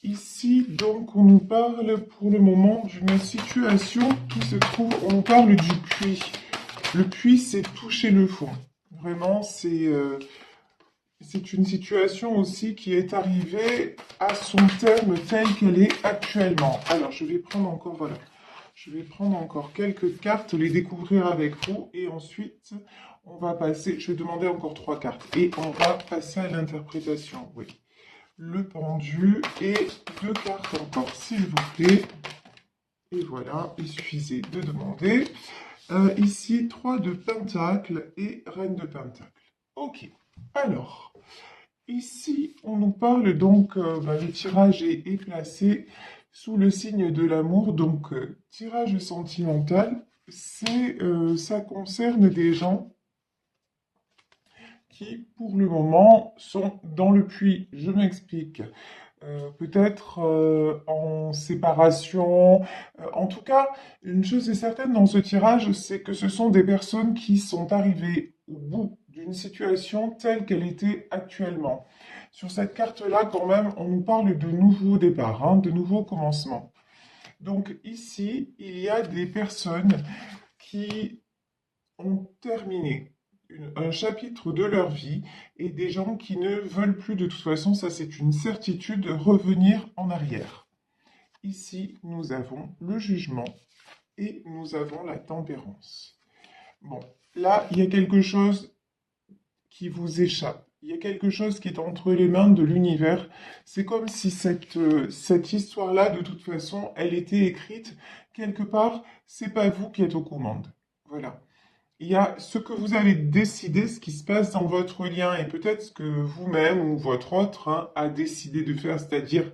Ici, donc, on nous parle pour le moment d'une situation qui se trouve, on nous parle du puits. Le puits, c'est toucher le fond. Vraiment, c'est une situation aussi qui est arrivée à son terme tel qu'elle est actuellement. Alors, je vais prendre encore, voilà, je vais prendre encore quelques cartes, les découvrir avec vous, et ensuite, on va passer, je vais demander encore 3 cartes, et on va passer à l'interprétation, oui. Le pendu et 2 cartes encore, s'il vous plaît. Et voilà, il suffisait de demander. Ici, 3 de pentacle et reine de pentacle. Ok, alors, ici, on nous parle donc, le tirage est placé sous le signe de l'amour, donc tirage sentimental, ça concerne des gens qui, pour le moment, sont dans le puits. Je m'explique. Peut-être en séparation. En tout cas, une chose est certaine dans ce tirage, c'est que ce sont des personnes qui sont arrivées au bout d'une situation telle qu'elle était actuellement. Sur cette carte-là, quand même, on nous parle de nouveaux départs, hein, de nouveaux commencements. Donc ici, il y a des personnes qui ont terminé un chapitre de leur vie et des gens qui ne veulent plus de toute façon, ça c'est une certitude, revenir en arrière. Ici, nous avons le jugement et nous avons la tempérance. Bon, là, il y a quelque chose qui vous échappe. Il y a quelque chose qui est entre les mains de l'univers. C'est comme si cette histoire-là, de toute façon, elle était écrite quelque part. C'est pas vous qui êtes aux commandes. Voilà. Il y a ce que vous avez décidé, ce qui se passe dans votre lien, et peut-être ce que vous-même ou votre autre a décidé de faire, c'est-à-dire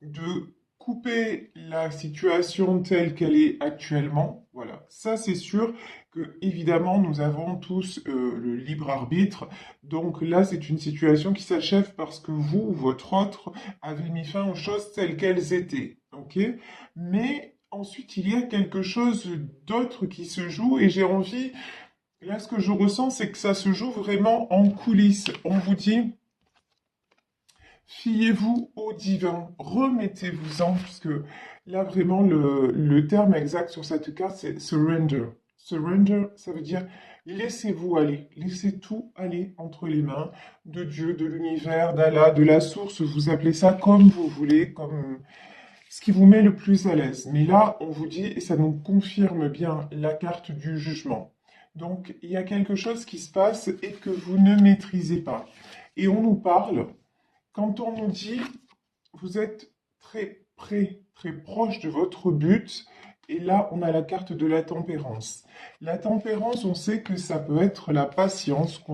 de couper la situation telle qu'elle est actuellement. Voilà, ça c'est sûr que évidemment nous avons tous le libre arbitre. Donc là c'est une situation qui s'achève parce que vous ou votre autre avez mis fin aux choses telles qu'elles étaient. Ok? Mais ensuite il y a quelque chose d'autre qui se joue et j'ai envie. Là, ce que je ressens, c'est que ça se joue vraiment en coulisses. On vous dit, fiez-vous au divin, remettez-vous-en, puisque là, vraiment, le terme exact sur cette carte, c'est surrender. Surrender, ça veut dire laissez-vous aller, laissez tout aller entre les mains de Dieu, de l'univers, d'Allah, de la source, vous appelez ça comme vous voulez, comme ce qui vous met le plus à l'aise. Mais là, on vous dit, et ça nous confirme bien la carte du jugement. Donc, il y a quelque chose qui se passe et que vous ne maîtrisez pas. Et on nous parle, quand on nous dit, vous êtes très près, très proche de votre but, et là, on a la carte de la tempérance. La tempérance, on sait que ça peut être la patience.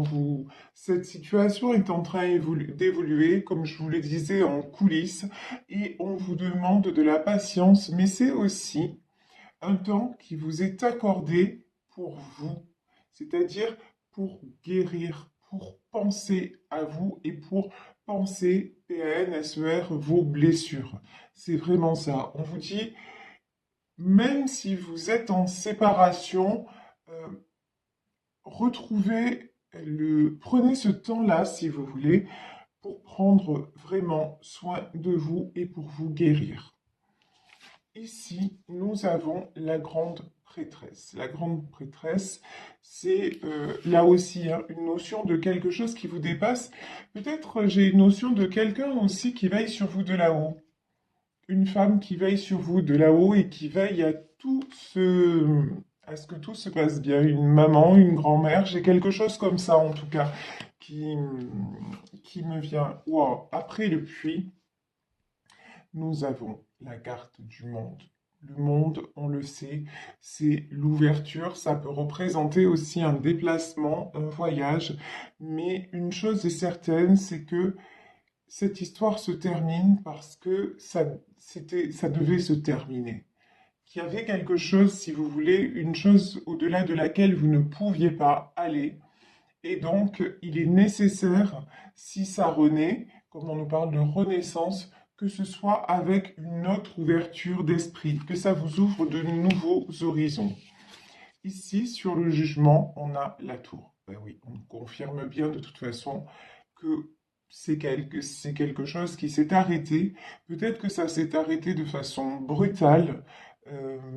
Cette situation est en train d'évoluer, comme je vous le disais, en coulisses, et on vous demande de la patience, mais c'est aussi un temps qui vous est accordé pour vous, c'est-à-dire pour guérir, pour penser à vous et pour penser, PANSER, vos blessures. C'est vraiment ça. On vous dit, même si vous êtes en séparation, euh, prenez ce temps-là, si vous voulez, pour prendre vraiment soin de vous et pour vous guérir. Ici, nous avons la grande prêtresse. La grande prêtresse, c'est là aussi hein, une notion de quelque chose qui vous dépasse. Peut-être j'ai une notion de quelqu'un aussi qui veille sur vous de là-haut. Une femme qui veille sur vous de là-haut et qui veille à ce que tout se passe bien. Une maman, une grand-mère, j'ai quelque chose comme ça en tout cas qui, qui me vient. Wow. Après le puits, nous avons la carte du monde. Le monde, on le sait, c'est l'ouverture. Ça peut représenter aussi un déplacement, un voyage. Mais une chose est certaine, c'est que cette histoire se termine parce que ça devait se terminer. Qu'il y avait quelque chose, si vous voulez, une chose au-delà de laquelle vous ne pouviez pas aller. Et donc, il est nécessaire, si ça renaît, comme on nous parle de renaissance, que ce soit avec une autre ouverture d'esprit, que ça vous ouvre de nouveaux horizons. Ici, sur le jugement, on a la tour. Ben oui, on confirme bien de toute façon que c'est quelque chose qui s'est arrêté. Peut-être que ça s'est arrêté de façon brutale,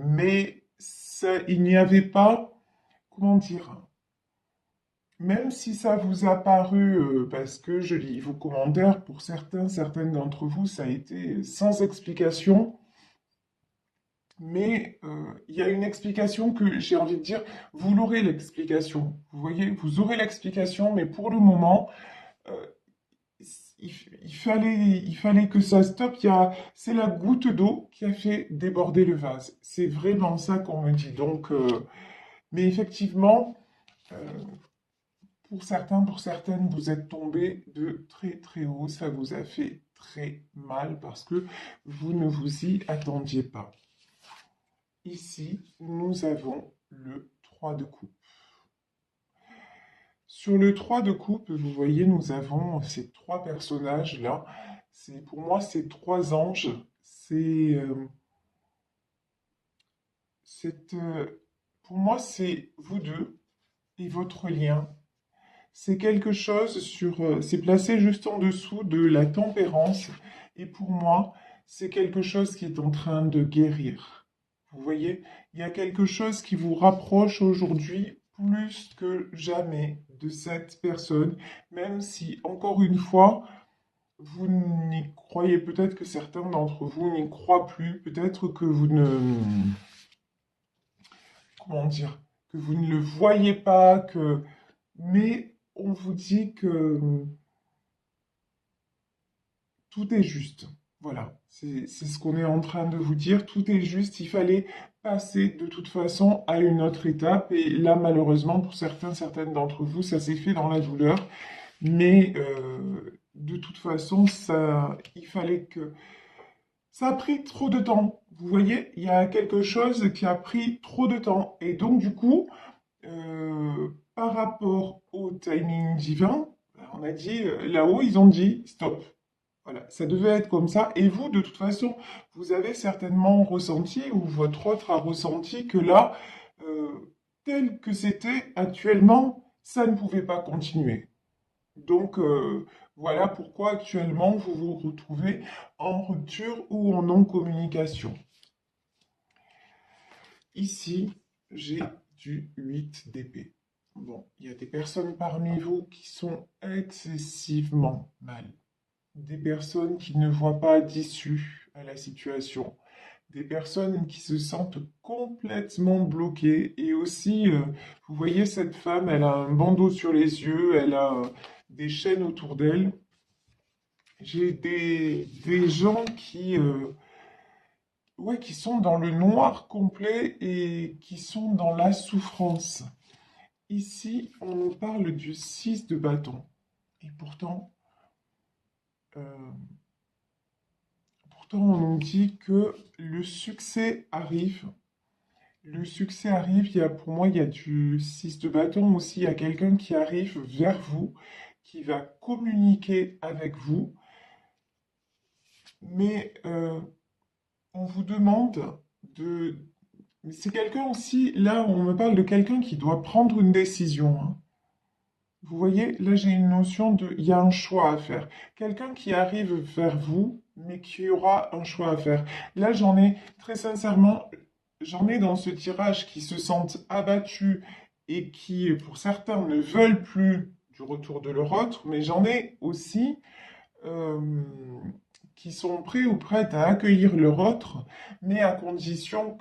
mais ça, il n'y avait pas, comment dire, même si ça vous a paru, parce que je lis vos commentaires, pour certains, certaines d'entre vous, ça a été sans explication. Mais il y a une explication que j'ai envie de dire, vous l'aurez l'explication. Vous voyez, vous aurez l'explication, mais pour le moment, euh, il fallait que ça stoppe. C'est la goutte d'eau qui a fait déborder le vase. C'est vraiment ça qu'on me dit. Donc, mais effectivement, euh, pour certains, pour certaines, vous êtes tombés de très très haut. Ça vous a fait très mal parce que vous ne vous y attendiez pas. Ici, nous avons le 3 de coupe. Sur le 3 de coupe, vous voyez, nous avons ces trois personnages-là. Pour moi, ces trois anges. C'est, pour moi, c'est vous deux et votre lien. C'est quelque chose c'est placé juste en dessous de la tempérance. Et pour moi, c'est quelque chose qui est en train de guérir. Vous voyez, il y a quelque chose qui vous rapproche aujourd'hui plus que jamais de cette personne, même si, encore une fois, vous n'y croyez, peut-être que certains d'entre vous n'y croient plus, peut-être que vous ne, comment dire, que vous ne le voyez pas, mais on vous dit que tout est juste. Voilà, c'est ce qu'on est en train de vous dire. Tout est juste. Il fallait passer de toute façon à une autre étape. Et là, malheureusement, pour certains, certaines d'entre vous, ça s'est fait dans la douleur. Mais de toute façon, il fallait que... Ça a pris trop de temps. Vous voyez, il y a quelque chose qui a pris trop de temps. Et donc, du coup, par rapport au timing divin, on a dit, là-haut, ils ont dit, stop. Voilà, ça devait être comme ça. Et vous, de toute façon, vous avez certainement ressenti, ou votre autre a ressenti, que là, tel que c'était actuellement, ça ne pouvait pas continuer. Donc, voilà pourquoi actuellement vous vous retrouvez en rupture ou en non-communication. Ici, j'ai du 8 d'épée. Bon, il y a des personnes parmi vous qui sont excessivement mal. Des personnes qui ne voient pas d'issue à la situation. Des personnes qui se sentent complètement bloquées. Et aussi, vous voyez cette femme, elle a un bandeau sur les yeux, elle a des chaînes autour d'elle. J'ai des gens ouais, qui sont dans le noir complet et qui sont dans la souffrance. Ici, on nous parle du 6 de bâton. Et euh, pourtant, on nous dit que le succès arrive. Le succès arrive, pour moi, il y a du 6 de bâton aussi. Il y a quelqu'un qui arrive vers vous, qui va communiquer avec vous. Mais on vous demande de... Mais c'est quelqu'un aussi, là, on me parle de quelqu'un qui doit prendre une décision, hein. Vous voyez, là, j'ai une notion de... Il y a un choix à faire. Quelqu'un qui arrive vers vous, mais qui aura un choix à faire. Là, j'en ai, très sincèrement, j'en ai dans ce tirage qui se sentent abattus et qui, pour certains, ne veulent plus du retour de leur autre, mais j'en ai aussi euh, qui sont prêts ou prêtes à accueillir leur autre, mais à condition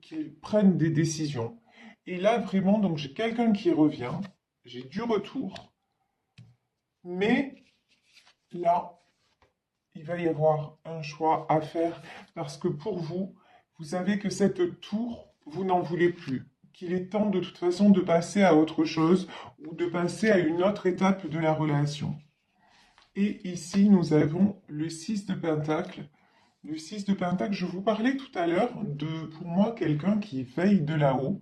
qu'ils prennent des décisions. Et là, vraiment, donc j'ai quelqu'un qui revient, j'ai du retour, mais là, il va y avoir un choix à faire parce que pour vous, vous savez que cette tour, vous n'en voulez plus. Qu'il est temps de toute façon de passer à autre chose ou de passer à une autre étape de la relation. Et ici, nous avons le 6 de Pentacle. Le 6 de Pentacle, je vous parlais tout à l'heure de, pour moi, quelqu'un qui veille de là-haut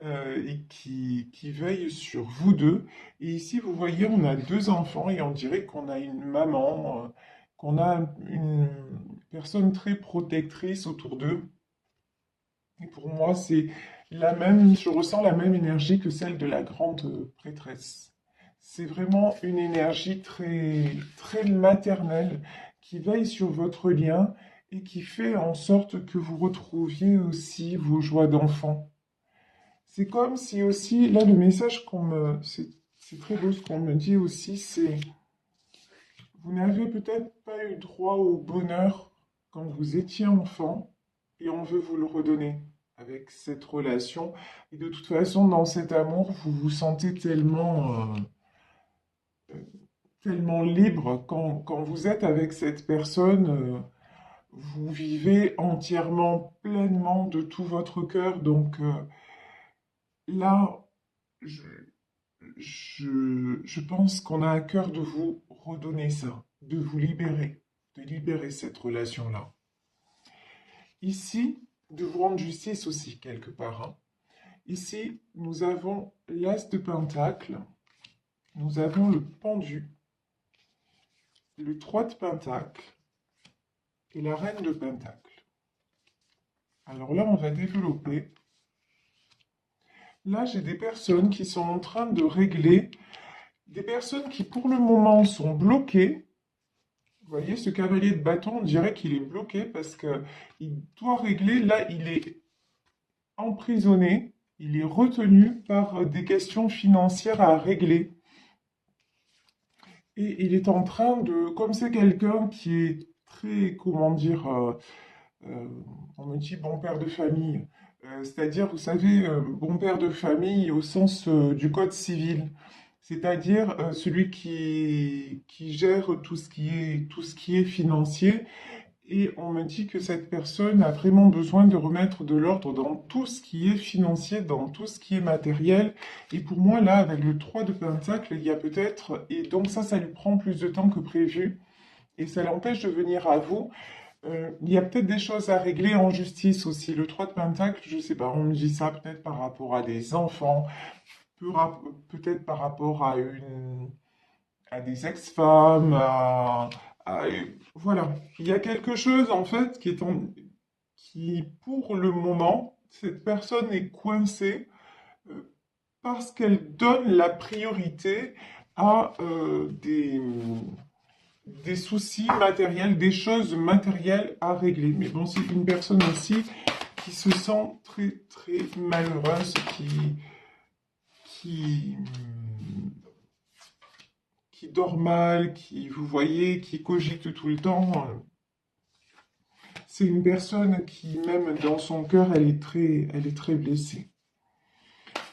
et qui veille sur vous deux. Et ici, vous voyez, on a deux enfants et on dirait qu'on a une maman, qu'on a une personne très protectrice autour d'eux. Et pour moi, c'est la même, je ressens la même énergie que celle de la grande prêtresse. c'est vraiment une énergie très, très maternelle qui veille sur votre lien et qui fait en sorte que vous retrouviez aussi vos joies d'enfant. C'est comme si aussi, là, le message c'est très beau ce qu'on me dit aussi, c'est vous n'avez peut-être pas eu droit au bonheur quand vous étiez enfant et on veut vous le redonner avec cette relation. Et de toute façon, dans cet amour, vous vous sentez tellement libre quand vous êtes avec cette personne. Vous vivez entièrement, pleinement de tout votre cœur. Donc là, je, je pense qu'on a à cœur de vous redonner ça, de vous libérer, de libérer cette relation-là. Ici, de vous rendre justice aussi, quelque part, hein. Ici, nous avons l'As de Pentacle, nous avons le Pendu, le 3 de Pentacle et la Reine de Pentacle. Alors là, on va développer. Là, j'ai des personnes qui sont en train de régler, des personnes qui pour le moment sont bloquées. Vous voyez, ce cavalier de bâton, on dirait qu'il est bloqué parce qu'il doit régler. Là, il est emprisonné, il est retenu par des questions financières à régler. Et il est en train de, comme c'est quelqu'un qui est très, comment dire, on me dit bon père de famille, c'est-à-dire, vous savez, bon père de famille au sens du code civil, c'est-à-dire celui qui gère tout ce qui est financier. Et on me dit que cette personne a vraiment besoin de remettre de l'ordre dans tout ce qui est financier, dans tout ce qui est matériel. Et pour moi, là, avec le 3 de Pentacle, il y a peut-être... Et donc ça lui prend plus de temps que prévu. Et ça l'empêche de venir à vous. Il y a peut-être des choses à régler en justice aussi. Le 3 de Pentacle, je sais pas, on me dit ça peut-être par rapport à des enfants, peut-être par rapport à des ex-femmes, à- voilà. Il y a quelque chose en fait qui, pour le moment, cette personne est coincée euh, parce qu'elle donne la priorité à des soucis matériels, des choses matérielles à régler. Mais bon, c'est une personne aussi qui se sent très très malheureuse, qui, qui dort mal, qui, vous voyez, qui cogite tout le temps. C'est une personne qui, même dans son cœur, elle est très blessée.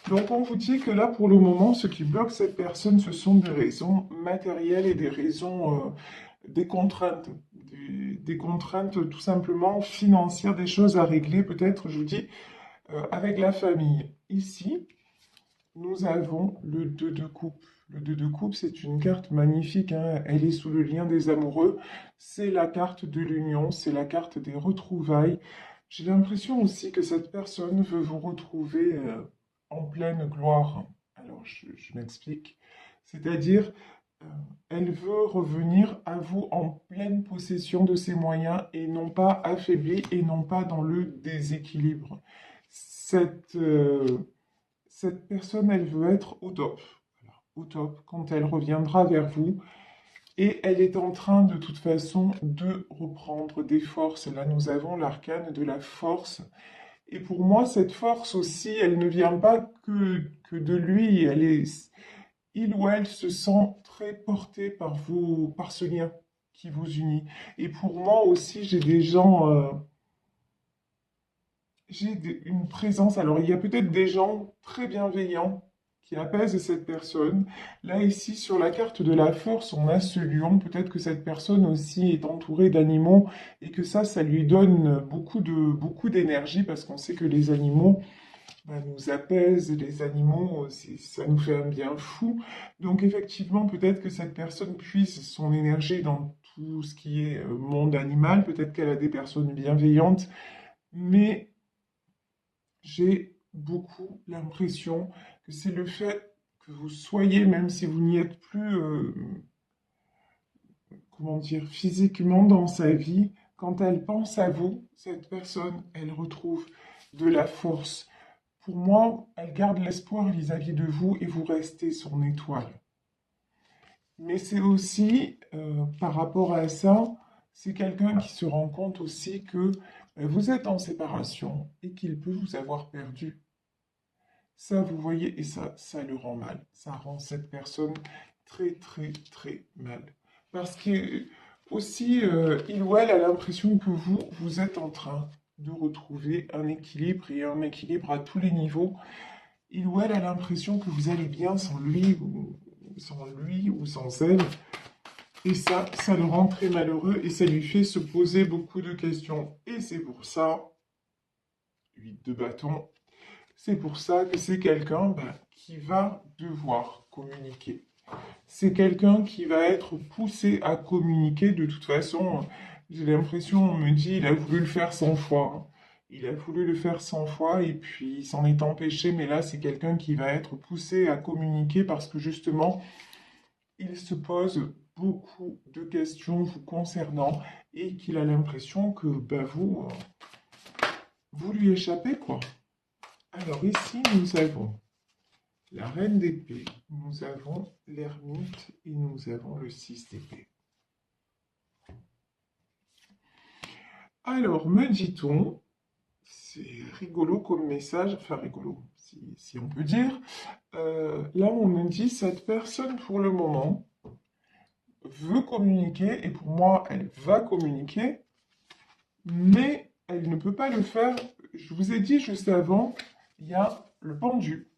Donc on vous dit que là, pour le moment, ce qui bloque cette personne, ce sont des raisons matérielles et des raisons, des contraintes. Des contraintes tout simplement financières, des choses à régler, peut-être, je vous dis, avec la famille. Ici, nous avons le 2 de coupe. Le 2 de coupe, c'est une carte magnifique, hein. Elle est sous le lien des amoureux. C'est la carte de l'union, c'est la carte des retrouvailles. J'ai l'impression aussi que cette personne veut vous retrouver en pleine gloire. Alors, je m'explique. C'est-à-dire, euh, elle veut revenir à vous en pleine possession de ses moyens et non pas affaiblie et non pas dans le déséquilibre. Cette, cette personne, elle veut être au top. Voilà, au top quand elle reviendra vers vous. Et elle est en train, de toute façon, de reprendre des forces. Là, nous avons l'arcane de la force. Et pour moi, cette force aussi, elle ne vient pas que de lui. Il ou elle se sent très porté par par ce lien qui vous unit. Et pour moi aussi, j'ai des gens, une présence. Alors, il y a peut-être des gens très bienveillants qui apaisent cette personne. Là, ici, sur la carte de la force, on a ce lion. Peut-être que cette personne aussi est entourée d'animaux et que ça lui donne beaucoup d'énergie parce qu'on sait que les animaux nous apaisent, les animaux, ça nous fait un bien fou. Donc, effectivement, peut-être que cette personne puise son énergie dans tout ce qui est monde animal. Peut-être qu'elle a des personnes bienveillantes, mais j'ai beaucoup l'impression que c'est le fait que vous soyez, même si vous n'y êtes plus, comment dire, physiquement dans sa vie, quand elle pense à vous, cette personne, elle retrouve de la force. Pour moi, elle garde l'espoir vis-à-vis de vous et vous restez son étoile. Mais c'est aussi, par rapport à ça, c'est quelqu'un qui se rend compte aussi que vous êtes en séparation et qu'il peut vous avoir perdu. Ça, vous voyez, et ça le rend mal. Ça rend cette personne très, très, très mal. Parce que aussi, il ou elle a l'impression que vous êtes en train de retrouver un équilibre et un équilibre à tous les niveaux. Il ou elle a l'impression que vous allez bien sans lui ou sans elle. Et ça le rend très malheureux et ça lui fait se poser beaucoup de questions. Et c'est pour ça, 8 de bâton, c'est pour ça que c'est quelqu'un qui va devoir communiquer. C'est quelqu'un qui va être poussé à communiquer. De toute façon, j'ai l'impression, on me dit, il a voulu le faire 100 fois, hein. Il a voulu le faire 100 fois et puis il s'en est empêché. Mais là, c'est quelqu'un qui va être poussé à communiquer parce que justement, il se pose beaucoup de questions vous concernant et qu'il a l'impression que vous lui échappez, quoi. Alors ici, nous avons la reine d'épée, nous avons l'ermite et nous avons le 6 d'épée. Alors, me dit-on, c'est rigolo comme message, enfin rigolo, si on peut dire. Là, on me dit, cette personne, pour le moment, veut communiquer, et pour moi, elle va communiquer, mais elle ne peut pas le faire. Je vous ai dit juste avant, il y a le pendu.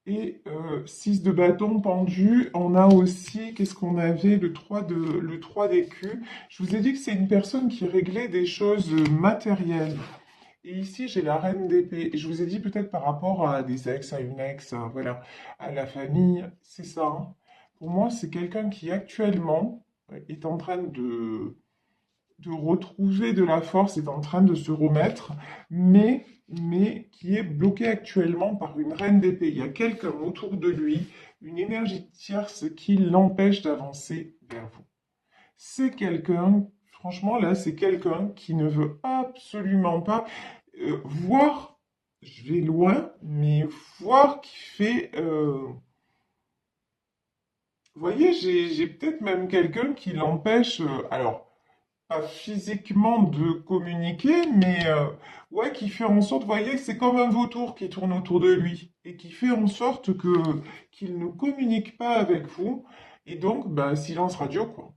Et 6 de bâton pendu, on a aussi, qu'est-ce qu'on avait? Le 3 d'écu. Je vous ai dit que c'est une personne qui réglait des choses matérielles. Et ici, j'ai la reine d'épée. Et je vous ai dit peut-être par rapport à des ex, à une ex, voilà, à la famille, c'est ça, hein. Pour moi, c'est quelqu'un qui actuellement est en train de retrouver de la force, est en train de se remettre, mais qui est bloqué actuellement par une reine d'épée. Il y a quelqu'un autour de lui, une énergie tierce qui l'empêche d'avancer vers vous. C'est quelqu'un, franchement là, c'est quelqu'un qui ne veut absolument pas voir, je vais loin, mais voir qui fait... vous voyez, j'ai peut-être même quelqu'un qui l'empêche, alors pas physiquement de communiquer, mais ouais, qui fait en sorte, vous voyez, que c'est comme un vautour qui tourne autour de lui et qui fait en sorte que qu'il ne communique pas avec vous et donc silence radio quoi.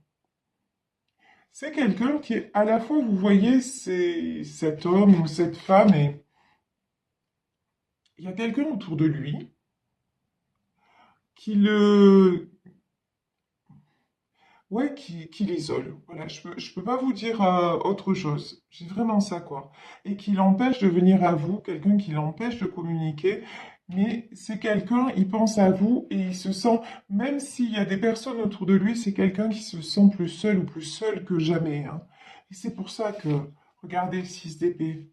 C'est quelqu'un qui est à la fois, vous voyez, c'est cet homme ou cette femme et il y a quelqu'un autour de lui qui le ouais, qui l'isole. Voilà, je peux pas vous dire autre chose. C'est vraiment ça, quoi. Et qui l'empêche de venir à vous, quelqu'un qui l'empêche de communiquer. Mais c'est quelqu'un, il pense à vous et il se sent, même s'il y a des personnes autour de lui, c'est quelqu'un qui se sent plus seul ou plus seul que jamais, hein. Et c'est pour ça que, regardez le 6 d'épée,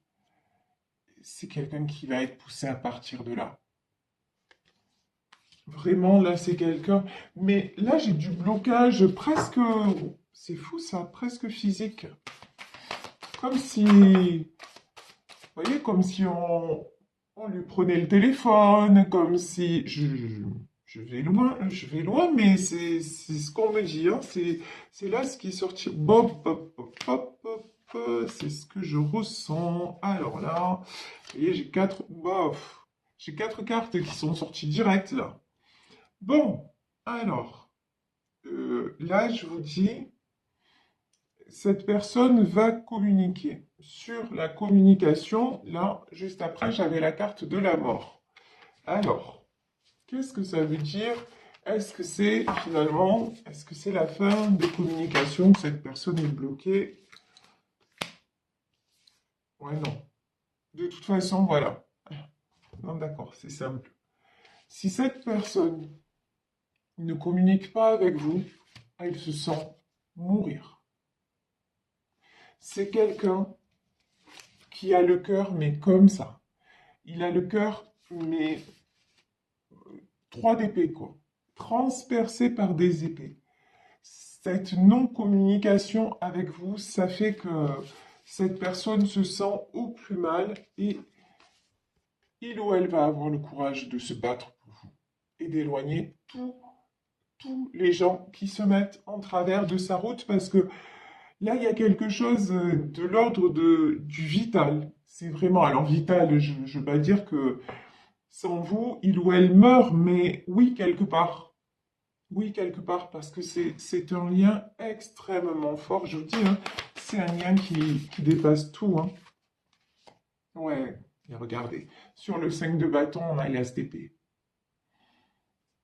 c'est quelqu'un qui va être poussé à partir de là. Vraiment, là, c'est quelqu'un. Mais là, j'ai du blocage presque. C'est fou, ça, presque physique. Comme si. Vous voyez, comme si on lui prenait le téléphone, comme si. Je vais loin, mais c'est ce qu'on me dit, hein. C'est là ce qui est sorti. Bop, bop, bop, bop, bop, c'est ce que je ressens. Alors là, vous voyez, j'ai quatre. Bof. J'ai quatre cartes qui sont sorties direct, là. Bon, alors, là, je vous dis, cette personne va communiquer. Sur la communication, là, juste après, j'avais la carte de la mort. Alors, qu'est-ce que ça veut dire? Est-ce que c'est finalement, est-ce que c'est la fin des communications que cette personne est bloquée? Ouais, non. De toute façon, voilà. Non, d'accord, c'est simple. Si cette personne ne communique pas avec vous, elle se sent mourir. C'est quelqu'un qui a le cœur, mais comme ça. Il a le cœur, mais trois d'épées, quoi. Transpercé par des épées. Cette non-communication avec vous, ça fait que cette personne se sent au plus mal et il ou elle va avoir le courage de se battre pour vous et d'éloigner tout, tous les gens qui se mettent en travers de sa route parce que là, il y a quelque chose de l'ordre du vital. C'est vraiment, alors vital, je ne veux pas dire que sans vous, il ou elle meurt, mais oui, quelque part. Oui, quelque part, parce que c'est un lien extrêmement fort. Je vous dis, hein, c'est un lien qui dépasse tout. Hein. Ouais, et regardez, sur le 5 de bâton, on a l'as d'épée.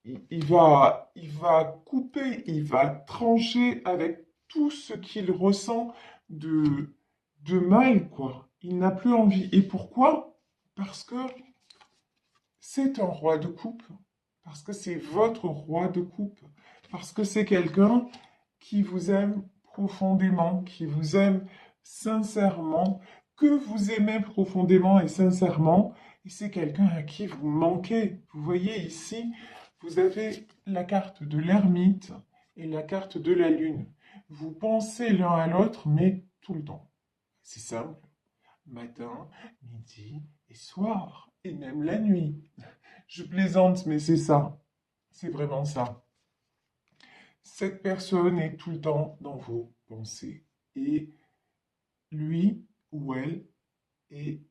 Il va couper, il va trancher avec tout ce qu'il ressent de mal, quoi. Il n'a plus envie. Et pourquoi? Parce que c'est un roi de coupe. Parce que c'est votre roi de coupe. Parce que c'est quelqu'un qui vous aime profondément, qui vous aime sincèrement, que vous aimez profondément et sincèrement. Et c'est quelqu'un à qui vous manquez. Vous voyez ici, vous avez la carte de l'ermite et la carte de la lune. Vous pensez l'un à l'autre, mais tout le temps. C'est simple. Matin, midi et soir. Et même la nuit. Je plaisante, mais c'est ça. C'est vraiment ça. Cette personne est tout le temps dans vos pensées. Et lui ou elle est,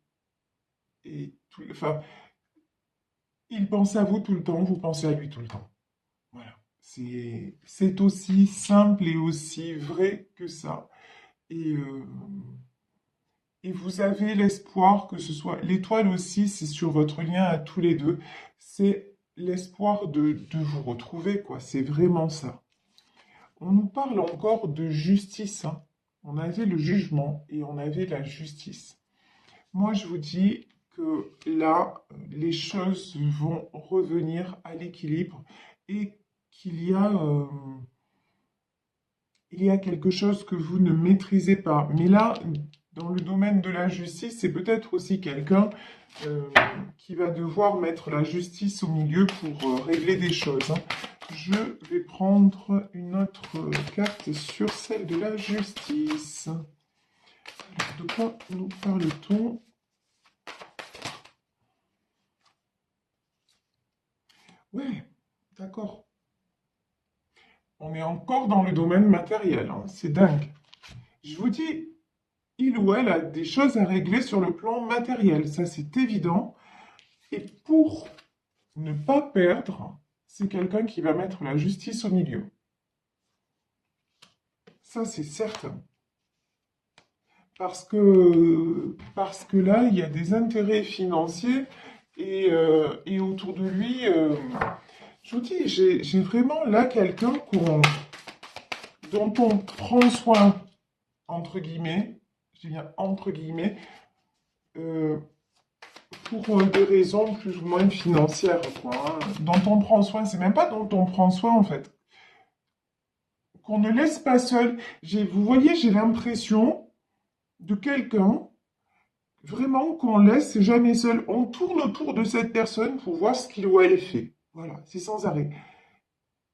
enfin, il pense à vous tout le temps, vous pensez à lui tout le temps. Voilà. C'est aussi simple et aussi vrai que ça. Et, euh, et vous avez l'espoir que ce soit... L'étoile aussi, c'est sur votre lien à tous les deux. C'est l'espoir de vous retrouver, quoi. C'est vraiment ça. On nous parle encore de justice. Hein. On avait le jugement et on avait la justice. Moi, je vous dis que là, les choses vont revenir à l'équilibre et qu'il il y a quelque chose que vous ne maîtrisez pas. Mais là, dans le domaine de la justice, c'est peut-être aussi quelqu'un euh, qui va devoir mettre la justice au milieu pour régler des choses. Hein. Je vais prendre une autre carte sur celle de la justice. Alors, de quoi nous parle-t-on? Ouais, d'accord. On est encore dans le domaine matériel, hein. C'est dingue. Je vous dis, il ou elle a des choses à régler sur le plan matériel, ça c'est évident. Et pour ne pas perdre, c'est quelqu'un qui va mettre la justice au milieu. Ça c'est certain. Parce que là, il y a des intérêts financiers et autour de lui, je vous dis, j'ai vraiment là quelqu'un dont on prend soin, entre guillemets, je dis bien entre guillemets, euh, pour des raisons plus ou moins financières, quoi. Hein. Dont on prend soin, c'est même pas dont on prend soin en fait. Qu'on ne laisse pas seul. Vous voyez, j'ai l'impression de quelqu'un vraiment qu'on laisse jamais seul. On tourne autour de cette personne pour voir ce qu'il ou elle fait. Voilà, c'est sans arrêt.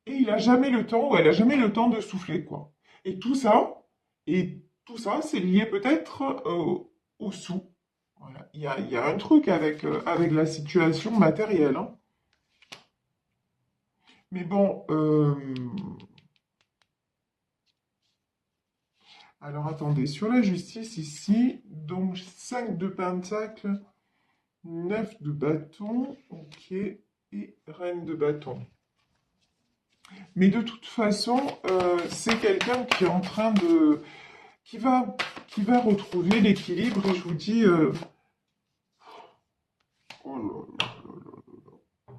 Et il a jamais le temps, ou elle a jamais le temps de souffler, quoi. Et tout ça, et tout ça, c'est lié peut-être au sous. Voilà. Il y a un truc avec la situation matérielle. Hein. Mais bon, alors attendez, sur la justice ici, donc 5 de pentacle, 9 de bâton, ok, et reine de bâton. Mais de toute façon, c'est quelqu'un qui est en train de... qui va, qui va retrouver l'équilibre, et je vous dis... oh là là.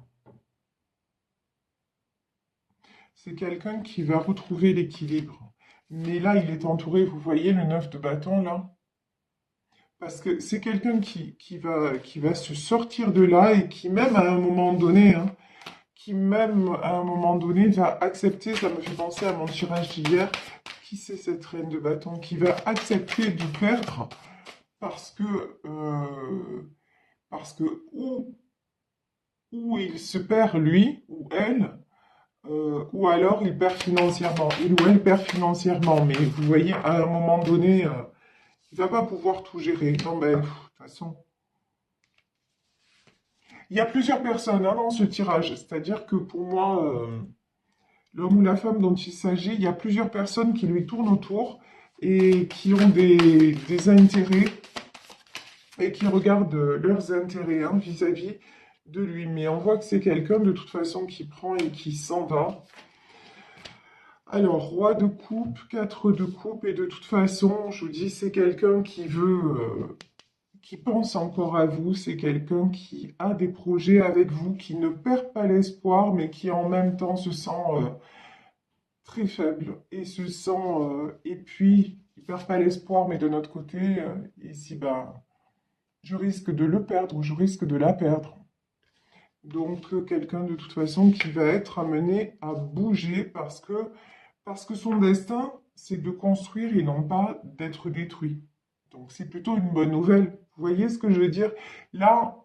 C'est quelqu'un qui va retrouver l'équilibre. Mais là, il est entouré, vous voyez le 9 de bâton, là? Parce que c'est quelqu'un qui va se sortir de là et qui, même à un moment donné, hein, qui même à un moment donné va accepter, ça me fait penser à mon tirage d'hier, qui c'est cette reine de bâton, qui va accepter de perdre parce que, ou il se perd lui ou elle, ou alors il perd financièrement, il ou elle perd financièrement, mais vous voyez, à un moment donné, il va pas pouvoir tout gérer. Non, ben, de toute façon, il y a plusieurs personnes hein, dans ce tirage, c'est-à-dire que pour moi, l'homme ou la femme dont il s'agit, il y a plusieurs personnes qui lui tournent autour et qui ont des intérêts et qui regardent leurs intérêts hein, vis-à-vis de lui. Mais on voit que c'est quelqu'un de toute façon qui prend et qui s'en va. Alors, roi de coupe, 4 de coupe, et de toute façon, je vous dis, c'est quelqu'un qui veut, qui pense encore à vous, c'est quelqu'un qui a des projets avec vous, qui ne perd pas l'espoir, mais qui en même temps se sent très faible et se sent, et puis, il perd pas l'espoir, mais de notre côté, ici, ben, je risque de le perdre ou je risque de la perdre. Donc, quelqu'un de toute façon qui va être amené à bouger parce que son destin, c'est de construire et non pas d'être détruit. Donc, c'est plutôt une bonne nouvelle. Vous voyez ce que je veux dire? Là,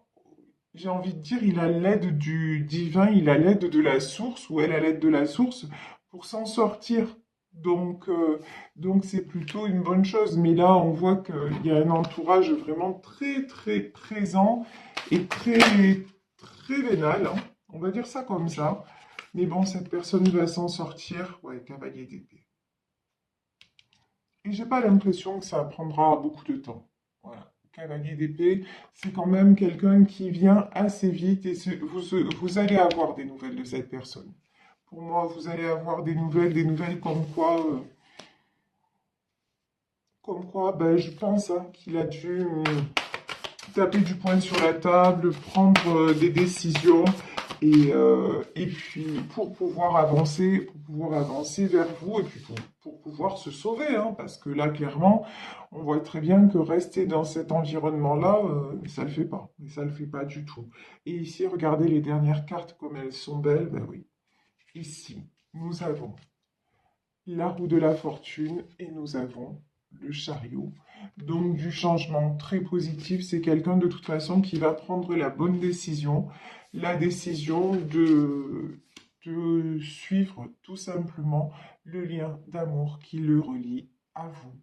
j'ai envie de dire, il a l'aide du divin, il a l'aide de la source, ou elle a l'aide de la source pour s'en sortir. Donc, donc c'est plutôt une bonne chose. Mais là, on voit qu'il y a un entourage vraiment très, très présent et très, très vénal, hein. On va dire ça comme ça. Mais bon, cette personne va s'en sortir. Ouais, cavalier d'épée. Et j'ai pas l'impression que ça prendra beaucoup de temps. Voilà. Cavalier d'épée, c'est quand même quelqu'un qui vient assez vite et vous allez avoir des nouvelles de cette personne. Pour moi, vous allez avoir des nouvelles comme quoi, ben, je pense hein, qu'il a dû taper du poing sur la table, prendre des décisions et puis pour pouvoir avancer vers vous et puis pour pouvoir se sauver, hein, parce que là, clairement, on voit très bien que rester dans cet environnement-là, ça le fait pas, et ça le fait pas du tout. Et ici, regardez les dernières cartes comme elles sont belles, ben oui. Ici, nous avons la roue de la fortune et nous avons le chariot. Donc du changement très positif, c'est quelqu'un de toute façon qui va prendre la bonne décision, la décision de suivre tout simplement le lien d'amour qui le relie à vous.